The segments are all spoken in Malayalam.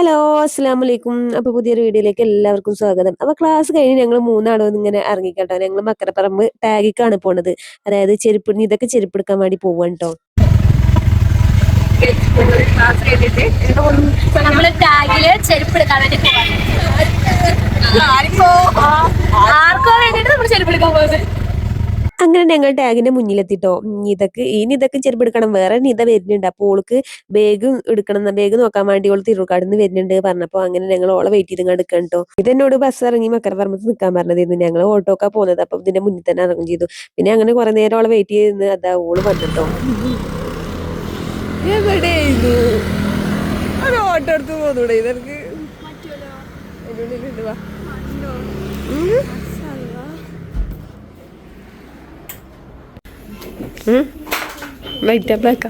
ഹലോ അസ്സലാമലൈക്കും. അപ്പൊ പുതിയൊരു വീഡിയോയിലേക്ക് എല്ലാവർക്കും സ്വാഗതം. അപ്പൊ ക്ലാസ് കഴിഞ്ഞ് ഞങ്ങൾ മൂന്നാളും ഇങ്ങനെ ഇറങ്ങിക്കട്ടോ. ഞങ്ങൾ മക്കരപ്പറമ്പ് ടാഗിക്കാണ് പോണത്. അതായത് ഇതൊക്കെ ചെരുപ്പെടുക്കാൻ വേണ്ടി പോവാണ് കേട്ടോ. നമ്മള് ടാഗില് ചെരുപ്പെടുക്കാൻ വേണ്ടി ആർക്കോ വേണ്ടിട്ട് നമ്മൾ ചെരുപ്പെടുക്കാൻ പോകുന്നത്. അങ്ങനെ ഞങ്ങൾ ടാഗിന്റെ മുന്നിലെത്തിട്ടോ. ഇതൊക്കെ ചെരുപ്പെടുക്കണം. വേറെ നിത വരുന്നുണ്ട്. അപ്പോൾ ഓൾക്ക് ബാഗ് എടുക്കണം, ബാഗ് നോക്കാൻ വേണ്ടി ഓൾ തിരുവക്കാട് നിന്ന് വരുന്നുണ്ട് പറഞ്ഞപ്പോ അങ്ങനെ ഞങ്ങൾ ഓളെ വെയിറ്റ് ചെയ്ത് എടുക്കണം കേട്ടോ. ഇതെന്നോട് ബസ് ഇറങ്ങി മക്കരപ്പറമ്പത്ത് നിൽക്കാൻ പറഞ്ഞതായിരുന്നു. ഞങ്ങൾ ഓട്ടോക്കാ പോകുന്നത്. അപ്പൊ ഇതിന്റെ മുന്നിൽ തന്നെ ഇറങ്ങും ചെയ്തു. പിന്നെ അങ്ങനെ കുറെ നേരം ഓളെ വെയിറ്റ് ചെയ്ത് അതാ ഓള് വന്നിട്ടോ. ഓട്ടോ എടുത്ത് പോന്നൂടെ ഇതൊക്കെ വൈറ്റാ ബ്ലാക്കാ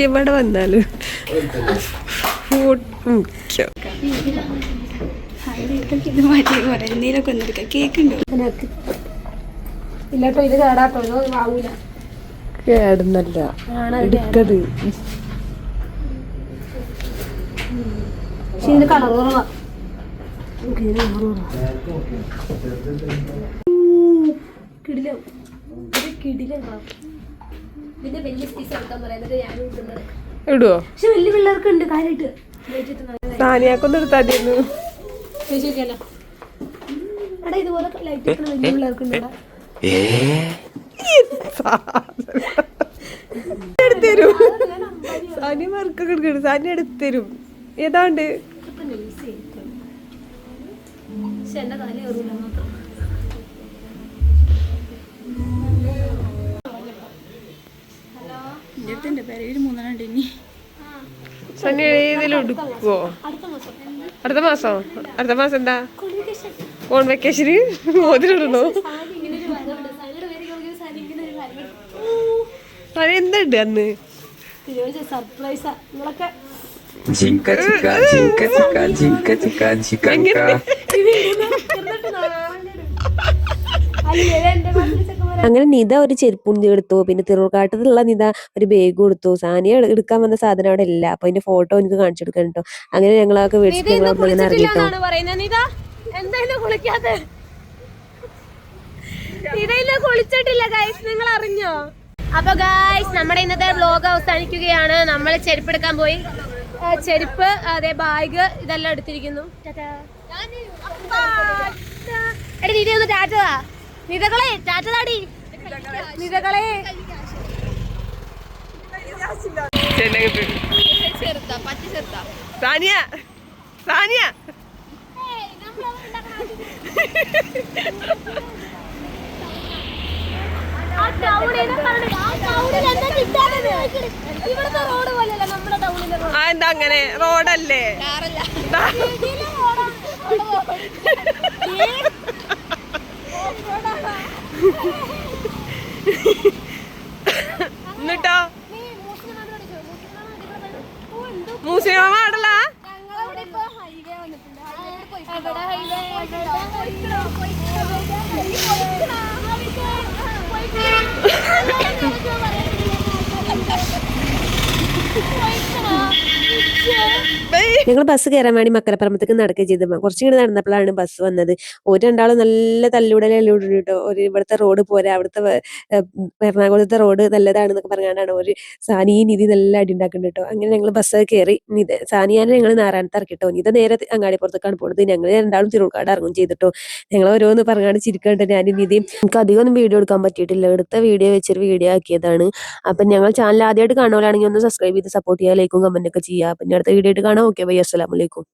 എവിടെ വന്നാലും കേടുന്നല്ല എടുക്കത്. കളർ കുറവാ. ഇടുവോ? പക്ഷെ വലിയ പിള്ളേർക്ക് ഉണ്ട് കാര്യമായിട്ട്. സാനിയാക്കൊന്നും എടുത്തായിരുന്നു. എടാ ഇതുപോലെ ലൈറ്റ് വലിയ പിള്ളേർക്ക് ഉണ്ട്. എടുത്തരും സാനി വർക്കൊക്കെ എടുക്കണം. സാനി എടുത്തരും. ഏതാണ്ട് എന്റെ തല കയറൂല മാത്രം. സനി ഏതിലും എടുക്കുവോ? അടുത്ത മാസം എന്താ ഓൺ വെക്കേഷന് മോതിരിടണോ? സനി എന്താ ഉണ്ട് അന്ന്? സർപ്രൈസാ നിങ്ങളൊക്കെ. അങ്ങനെ നിത ഒരു ചെരുപ്പുണ്ടി എടുത്തു. പിന്നെ തിരുവക്കാട്ടത്തുള്ള നിത ഒരു ബാഗ് കൊടുത്തു. സാനിയ എടുക്കാൻ വന്ന സാധനം അവിടെ ഇല്ല. അപ്പൊ അതിന്റെ ഫോട്ടോ എനിക്ക് കാണിച്ചു കൊടുക്കാൻ കേട്ടോ. അങ്ങനെ ഞങ്ങളൊക്കെ മേടിച്ചിട്ട് ഞങ്ങൾ ഇറങ്ങിട്ടോ. നിങ്ങൾ അറിഞ്ഞോ? അപ്പൊ ഗായ്സ് നമ്മുടെ ഇന്നത്തെ വ്ലോഗ് അവസാനിക്കുകയാണ്. നമ്മൾ ചെരുപ്പെടുക്കാൻ പോയി. ചെരുപ്പ്, അതെ ബാഗ് ഇതെല്ലാം എടുത്തിരിക്കുന്നു. എടി നിധി ഒന്ന് ടാറ്റതാ. നിതകളെ ടാറ്റതാടി. നിതകളെ സാനിയ സാനിയ എന്താ അങ്ങനെ? റോഡല്ലേ? എന്നിട്ടോ മൂസിയം ആടല്ല. ഞങ്ങൾ ബസ് കയറാൻ വേണ്ടി മക്കരപ്പറമ്പത്തേക്ക് നടക്കുകയും ചെയ്ത് കുറച്ചിങ്ങനെ നടന്നപ്പോഴാണ് ബസ് വന്നത്. ഒരു രണ്ടാളും നല്ല തല്ലുടലൂട്ടോ. ഒരു ഇവിടുത്തെ റോഡ് പോരാ, അവിടുത്തെ എറണാകുളത്തെ റോഡ് നല്ലതാണെന്നൊക്കെ പറഞ്ഞാണ് ഒരു സാനിയും നിധി നല്ല അടി ഉണ്ടാക്കുന്നുണ്ട് കേട്ടോ. അങ്ങനെ ഞങ്ങൾ ബസ് കയറി. സാനിയാനെ ഞങ്ങൾ നാരായണത്ത് ഇറക്കിട്ടോ. ഇത് നേരെ അങ്ങാടിപ്പുറത്തേക്കാണ് പോകുന്നത്. ഞങ്ങൾ രണ്ടാളും തിരുവക്കാട് ഇറങ്ങും ചെയ്തിട്ടോ. ഞങ്ങൾ ഓരോന്ന് പറഞ്ഞാണ് ചിരിക്കണ്ട് ഞാനും നിധിയും. എനിക്ക് അധികം ഒന്നും വീഡിയോ എടുക്കാൻ പറ്റിയിട്ടില്ല. എടുത്ത വീഡിയോ വെച്ചൊരു വീഡിയോ ആക്കിയതാണ്. അപ്പം ഞങ്ങൾ ചാനൽ ആദ്യമായിട്ട് കാണുവാണെങ്കിൽ ഒന്ന് സബ്സ്ക്രൈബ് ചെയ്ത് സപ്പോർട്ട് ചെയ്യുക, ലൈക്കും കമന്റ് ഒക്കെ ചെയ്യുക. പിന്നെ അടുത്ത വീഡിയോ ആയിട്ട് കാണാം. ഓക്കെ ബൈ, അസ്സലാമു അലൈക്കും.